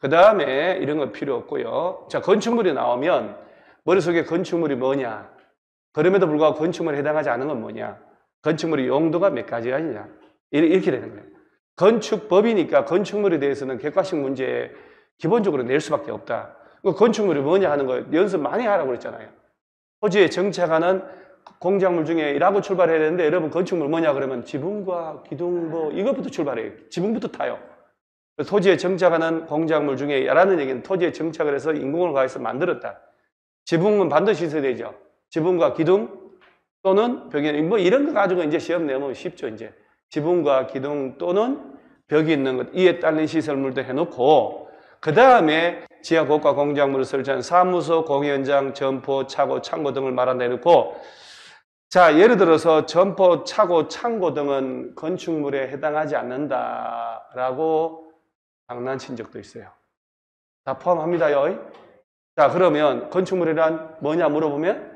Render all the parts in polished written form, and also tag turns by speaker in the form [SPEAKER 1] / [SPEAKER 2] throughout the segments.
[SPEAKER 1] 그 다음에 이런 건 필요 없고요. 자, 건축물이 나오면 머릿속에 건축물이 뭐냐? 그럼에도 불구하고 건축물에 해당하지 않은 건 뭐냐? 건축물의 용도가 몇 가지가 있냐? 이렇게 되는 거예요. 건축법이니까 건축물에 대해서는 객관식 문제에 기본적으로 낼 수밖에 없다. 건축물이 뭐냐 하는 거 연습 많이 하라고 그랬잖아요. 토지에 정착하는 공작물 중에 라고 출발해야 되는데 여러분 건축물 뭐냐 그러면 지붕과 기둥 뭐 이것부터 출발해요. 지붕부터 타요. 토지에 정착하는 공작물 중에 라는 얘기는 토지에 정착을 해서 인공을 가해서 만들었다. 지붕은 반드시 있어야 되죠. 지붕과 기둥 또는 벽이 뭐 이런 거 가지고 이제 시험 내면 쉽죠. 이제 지붕과 기둥 또는 벽이 있는 것 이에 딸린 시설물도 해놓고 그 다음에 지하 고가 공작물을 설치한 사무소, 공연장, 점포, 차고, 창고 등을 말한다 해놓고 자 예를 들어서 점포, 차고, 창고 등은 건축물에 해당하지 않는다라고 장난친 적도 있어요. 다 포함합니다요. 자 그러면 건축물이란 뭐냐 물어보면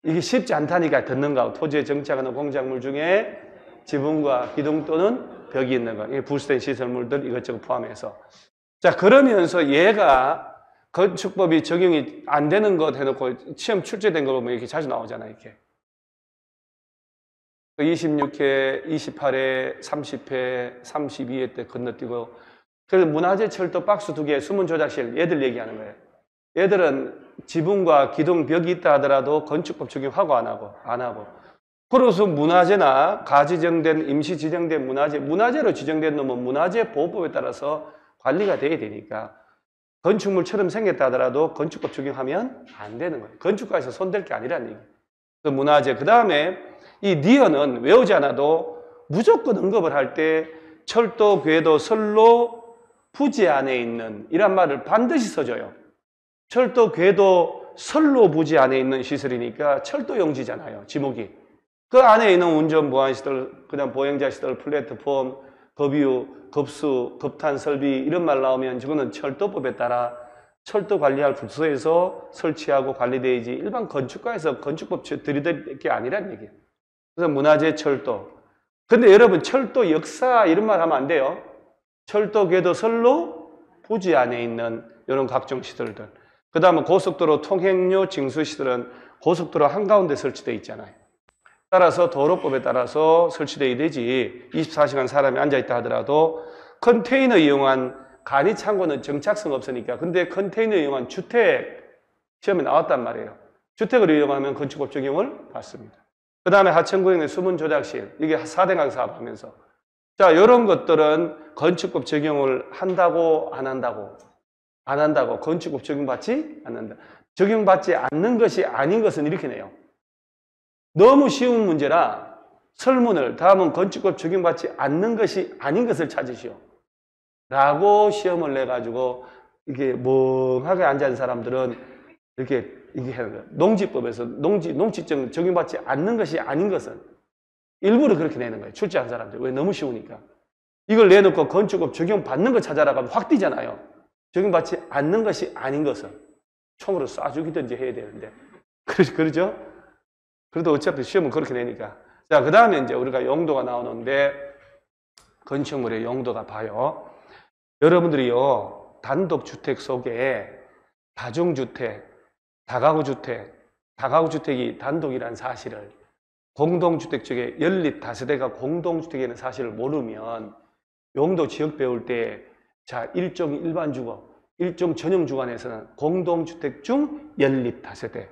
[SPEAKER 1] 이게 쉽지 않다니까 듣는가. 토지에 정착하는 공작물 중에 지붕과 기둥 또는 벽이 있는 거. 이게 부수된 시설물들 이것저것 포함해서. 자 그러면서 얘가 건축법이 적용이 안 되는 것 해놓고 시험 출제된 거 보면 이렇게 자주 나오잖아요. 이렇게. 26회, 28회, 30회, 32회 때 건너뛰고 그래서 문화재 철도 박스 2개, 수문 조작실 얘들 얘기하는 거예요. 얘들은 지붕과 기둥, 벽이 있다 하더라도 건축법 적용하고 안 하고 그래서 문화재나 가지정된 임시 지정된 문화재로 지정된 놈은 문화재 보호법에 따라서 관리가 돼야 되니까 건축물처럼 생겼다 하더라도 건축법 적용하면 안 되는 거예요. 건축가에서 손댈 게 아니라는 얘기예요. 그 문화재 그 다음에 이 니어는 외우지 않아도 무조건 언급을 할 때 철도, 궤도, 선로, 부지 안에 있는 이란 말을 반드시 써줘요. 철도, 궤도, 선로 부지 안에 있는 시설이니까 철도 용지잖아요. 지목이. 그 안에 있는 운전 보안시설, 그다음 보행자시설, 플랫폼, 급유, 급수, 급탄 설비 이런 말 나오면 저거는 철도법에 따라 철도 관리할 부서에서 설치하고 관리돼야지 일반 건축가에서 건축법 들이댈 게 아니란 얘기예요. 그래서 문화재 철도. 근데 여러분 철도 역사 이런 말 하면 안 돼요. 철도, 궤도, 선로 부지 안에 있는 이런 각종 시설들. 그 다음에 고속도로 통행료 징수시설은 고속도로 한가운데 설치되어 있잖아요. 따라서 도로법에 따라서 설치되어야 되지 24시간 사람이 앉아있다 하더라도 컨테이너 이용한 간이창고는 정착성 없으니까 근데 컨테이너 이용한 주택 시험에 나왔단 말이에요. 주택을 이용하면 건축법 적용을 받습니다. 그 다음에 하천구역의 수문 조작실 이게 4대강 사업하면서 자 이런 것들은 건축법 적용을 한다고 안 한다고 안 한다고 건축법 적용받지 않는다. 적용받지 않는 것이 아닌 것은 이렇게 내요. 너무 쉬운 문제라 설문을 다음은 건축법 적용받지 않는 것이 아닌 것을 찾으시오. 라고 시험을 내가지고 이게 멍하게 앉아있는 사람들은 이렇게 하는 거예요. 농지법에서 농지증 적용받지 않는 것이 아닌 것은 일부러 그렇게 내는 거예요. 출제한 사람들. 왜? 너무 쉬우니까. 이걸 내놓고 건축법 적용받는 거 찾아라 가면 확 뛰잖아요. 적용받지 않는 것이 아닌 것은 총으로 쏴주기든지 해야 되는데 그러죠? 그래도 어차피 시험은 그렇게 내니까 자, 그 다음에 이제 우리가 용도가 나오는데 건축물의 용도가 봐요. 여러분들이요 단독주택 속에 다중주택, 다가구주택이 단독이라는 사실을 공동주택 쪽에 연립 다세대가 공동주택이라는 사실을 모르면 용도 지역 배울 때 자, 일종 일반주거, 일종 전용주간에서는 공동주택 중 연립 다세대,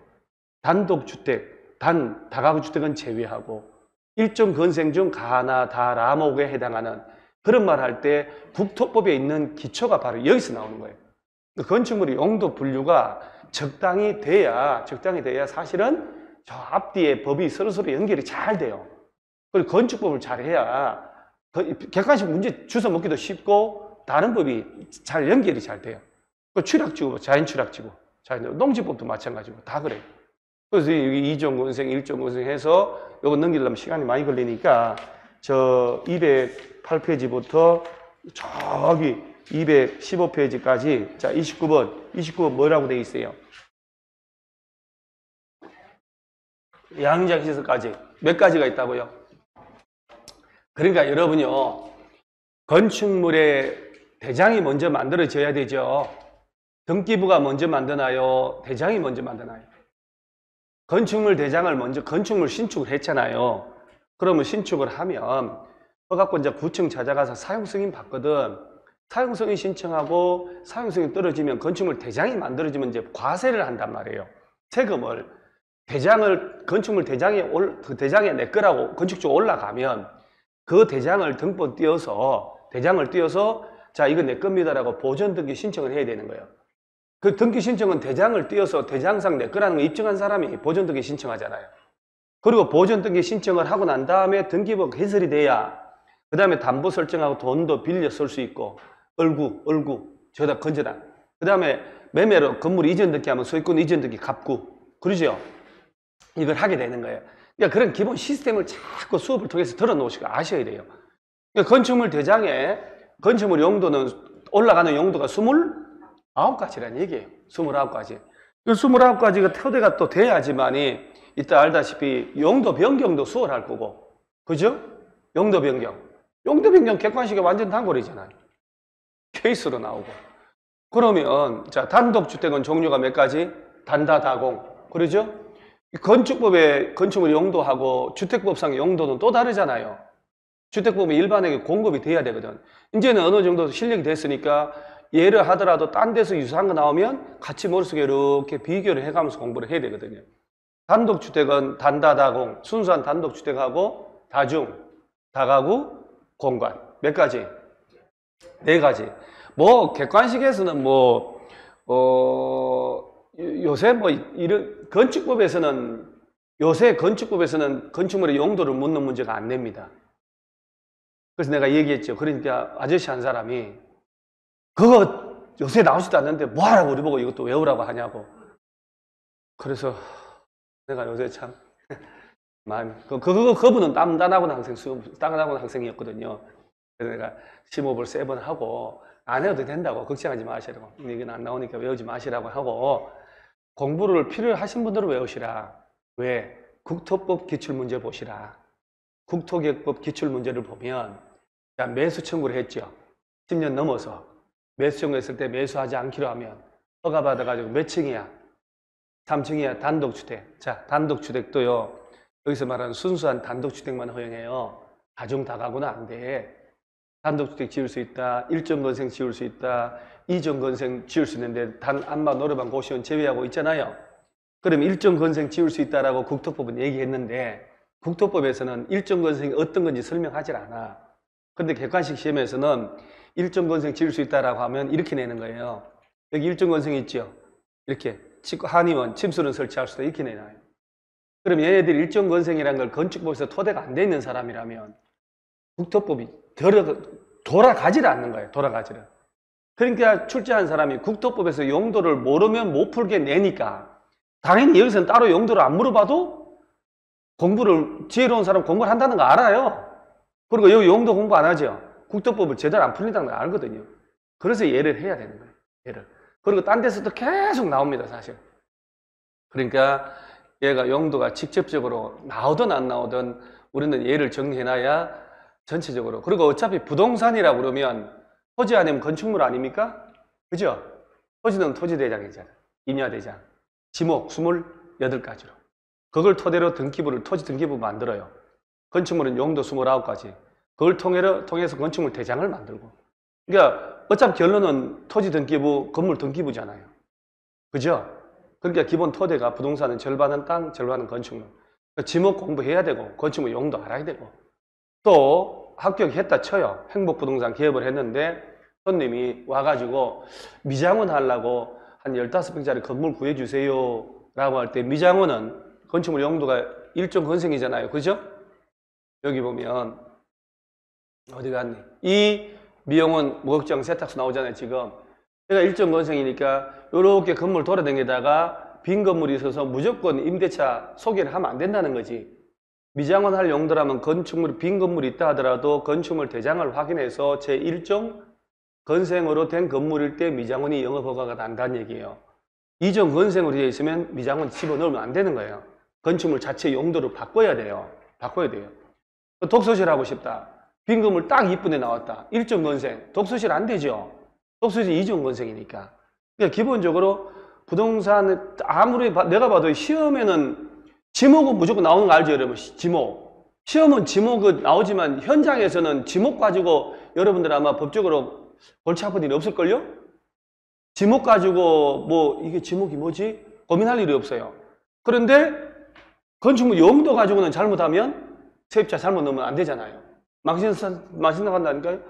[SPEAKER 1] 단독주택, 다가구주택은 제외하고 일종 건생 중 가나, 다, 라목에 해당하는 그런 말 할 때 국토법에 있는 기초가 바로 여기서 나오는 거예요. 건축물의 용도 분류가 적당히 돼야 사실은 저 앞뒤에 법이 서로서로 연결이 잘 돼요. 그리고 건축법을 잘 해야 객관식 문제 주워 먹기도 쉽고 다른 법이 잘 연결이 잘 돼요. 그 취락지구, 자연취락지구, 농지법도 마찬가지고 다 그래요. 그래서 여기 2종 건생, 1종 건생 해서 이거 넘기려면 시간이 많이 걸리니까 저 208페이지부터 저기 215페이지까지 자 29번 뭐라고 돼 있어요? 양장시설까지 몇 가지가 있다고요? 그러니까 여러분요 건축물에 대장이 먼저 만들어져야 되죠. 등기부가 먼저 만드나요? 대장이 먼저 만드나요? 건축물 대장을 먼저 건축물 신축을 했잖아요. 그러면 신축을 하면 그래갖고 이제 구청 찾아가서 사용승인 받거든. 사용승인 신청하고 사용승인 떨어지면 건축물 대장이 만들어지면 이제 과세를 한단 말이에요. 세금을. 대장을 건축물 대장에 그 대장에 내 거라고 건축주가 올라가면 그 대장을 등본 띄어서 대장을 띄어서 자 이거 내 겁니다라고 보존 등기 신청을 해야 되는 거예요. 그 등기 신청은 대장을 띄어서 대장상 내 거라는 걸 입증한 사람이 보존 등기 신청하잖아요. 그리고 보존 등기 신청을 하고 난 다음에 등기부가 개설이 돼야 그 다음에 담보 설정하고 돈도 빌려 쓸 수 있고 얼구 저다 건져다. 그 다음에 매매로 건물 이전 등기하면 소유권 이전 등기 갚고 그러죠. 이걸 하게 되는 거예요. 그러니까 그런 기본 시스템을 자꾸 수업을 통해서 들어놓으시고 아셔야 돼요. 그러니까 건축물 대장에 건축물 용도는 올라가는 용도가 29가지라는 얘기예요. 29가지. 그 29가지가 토대가 또 돼야지만이 이따 알다시피 용도 변경도 수월할 거고. 그죠? 용도 변경. 용도 변경 객관식이 완전 단골이잖아요. 케이스로 나오고. 그러면 자 단독주택은 종류가 몇 가지? 단다다공. 그러죠? 건축법의 건축물 용도하고 주택법상 용도는 또 다르잖아요. 주택법은 일반에게 공급이 돼야 되거든. 이제는 어느 정도 실력이 됐으니까 예를 하더라도 딴 데서 유사한 거 나오면 같이 머릿속에 이렇게 비교를 해가면서 공부를 해야 되거든요. 단독주택은 단다다공, 순수한 단독주택하고 다중, 다가구, 공간. 몇 가지? 4가지. 뭐 객관식에서는 요새 이런 요새 건축법에서는 건축물의 용도를 묻는 문제가 안 냅니다. 그래서 내가 얘기했죠. 그러니까 아저씨 한 사람이 그거 요새 나오지도 않는데 뭐하라고 우리 보고 이것도 외우라고 하냐고. 그래서 내가 요새 참 마음이 그분은 땀나는 학생이었거든요. 그래서 내가 심호흡을 3번 하고 안 해도 된다고 걱정하지 마시라고. 이건 안 나오니까 외우지 마시라고 하고 공부를 필요하신 분들은 외우시라. 왜? 국토법 기출문제 보시라. 국토계획법 기출문제를 보면 자, 매수 청구를 했죠. 10년 넘어서 매수 청구했을 때 매수하지 않기로 하면 허가 받아가지고 몇 층이야? 3층이야. 단독주택. 자, 단독주택도요. 여기서 말하는 순수한 단독주택만 허용해요. 다중 다가구는 안 돼. 단독주택 지을 수 있다. 1종 건생 지을 수 있다. 2종 건생 지을 수 있는데 단 안마 노래방 고시원 제외하고 있잖아요. 그럼 1종 건생 지을 수 있다라고 국토법은 얘기했는데 국토법에서는 1종 건생이 어떤 건지 설명하지 않아. 그런데 객관식 시험에서는 1종 건생 지을 수 있다라고 하면 이렇게 내는 거예요. 여기 1종 건생 있죠? 이렇게 한의원, 침수를 설치할 수도 이렇게 내놔요. 그럼 얘네들이 1종 건생이라는 걸 건축법에서 토대가 안 돼 있는 사람이라면 국토법이 돌아가지를 않는 거예요. 돌아가지를. 그러니까 출제한 사람이 국토법에서 용도를 모르면 못 풀게 내니까 당연히 여기서는 따로 용도를 안 물어봐도 공부를 지혜로운 사람 공부를 한다는 거 알아요. 그리고 여기 용도 공부 안 하죠. 국토법을 제대로 안 풀린다는 걸 알거든요. 그래서 예를 해야 되는 거예요. 예를. 그리고 딴 데서도 계속 나옵니다. 사실. 그러니까 얘가 용도가 직접적으로 나오든 안 나오든 우리는 예를 정리해놔야 전체적으로. 그리고 어차피 부동산이라고 그러면 토지 아니면 건축물 아닙니까? 그죠? 토지는 토지대장이잖아. 임야대장. 지목 28가지로. 그걸 토대로 토지 등기부 만들어요. 건축물은 용도 29가지. 그걸 통해서 건축물 대장을 만들고. 그러니까 어차피 결론은 토지 등기부, 건물 등기부잖아요. 그죠? 그러니까 기본 토대가 부동산은 절반은 땅, 절반은 건축물. 그러니까 지목 공부해야 되고, 건축물 용도 알아야 되고. 또 합격했다 쳐요. 행복부동산 개업을 했는데 손님이 와가지고 미장원 하려고 한 15평짜리 건물 구해주세요 라고 할 때 미장원은 건축물 용도가 1종 건생이잖아요. 그죠? 여기 보면 어디 갔니? 이 미용원 목욕장 세탁소 나오잖아요. 지금 얘가 1종 건생이니까 이렇게 건물 돌아다니다가 빈 건물이 있어서 무조건 임대차 소개를 하면 안 된다는 거지. 미장원 할 용도라면 건축물 빈 건물이 있다 하더라도 건축물 대장을 확인해서 제1종 건생으로 된 건물일 때 미장원이 영업허가가 난다는 얘기예요. 2종 건생으로 되어 있으면 미장원 집어넣으면 안 되는 거예요. 건축물 자체 용도를 바꿔야 돼요. 바꿔야 돼요. 독서실 하고 싶다. 빈건물 딱 이쁜데 나왔다. 1종 건생. 독서실 안 되죠. 독서실 2종 건생이니까. 그러니까 기본적으로 부동산 아무리 내가 봐도 시험에는 지목은 무조건 나오는 거 알죠, 여러분? 지목. 시험은 지목은 나오지만 현장에서는 지목 가지고 여러분들 아마 법적으로 골치 아픈 일이 없을걸요? 지목 가지고 뭐 이게 지목이 뭐지? 고민할 일이 없어요. 그런데 건축물 용도 가지고는 잘못하면 세입자 잘못 넣으면 안 되잖아요. 망신 나간다니까요?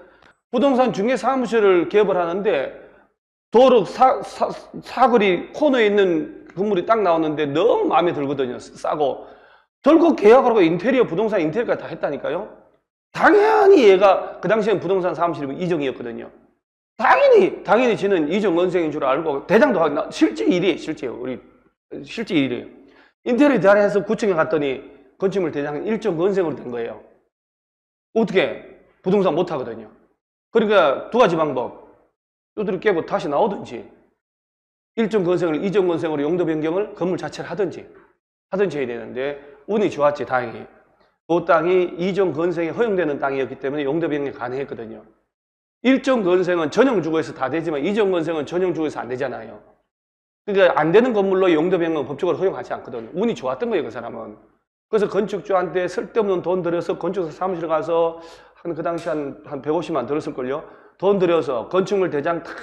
[SPEAKER 1] 부동산 중개 사무실을 개업을 하는데 도로 사거리 코너에 있는 건물이 딱 나오는데 너무 마음에 들거든요. 싸고. 결국 계약하고 인테리어, 부동산 인테리어까지 다 했다니까요. 당연히 얘가 그 당시엔 부동산 사무실이 2종이었거든요. 당연히 지는 2종 건생인 줄 알고 대장도 하고 실제 일이에요. 실제 일이에요. 인테리어 대단해서 구청에 갔더니 건축물 대장은 1종 건생으로 된 거예요. 어떻게? 부동산 못 하거든요. 그러니까 두 가지 방법. 두드려 깨고 다시 나오든지 1종 건생을 2종 건생으로 용도 변경을 건물 자체를 하든지 해야 되는데 운이 좋았지 다행히. 그 땅이 2종 건생이 허용되는 땅이었기 때문에 용도 변경이 가능했거든요. 1종 건생은 전용주거에서 다 되지만 2종 건생은 전용주거에서 안 되잖아요. 그러니까 안 되는 건물로 용도 변경은 법적으로 허용하지 않거든요. 운이 좋았던 거예요, 그 사람은. 그래서 건축주한테 쓸데없는 돈 들여서 건축사 사무실 가서 그 당시 한 150만 들었을걸요. 돈 들여서 건축물 대장 다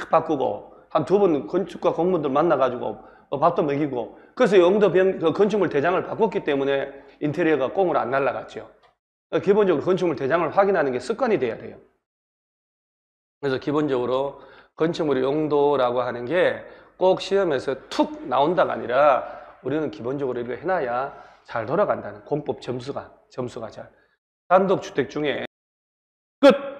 [SPEAKER 1] 바꾸고 한 2번 건축가 공무원들 만나가지고 밥도 먹이고 그래서 건축물 대장을 바꿨기 때문에 인테리어가 꽁으로 안 날아갔죠. 기본적으로 건축물 대장을 확인하는 게 습관이 돼야 돼요. 그래서 기본적으로 건축물의 용도라고 하는 게 꼭 시험에서 툭 나온다가 아니라 우리는 기본적으로 이렇게 해놔야 잘 돌아간다는 공법 점수가 잘. 단독주택 중에 끝!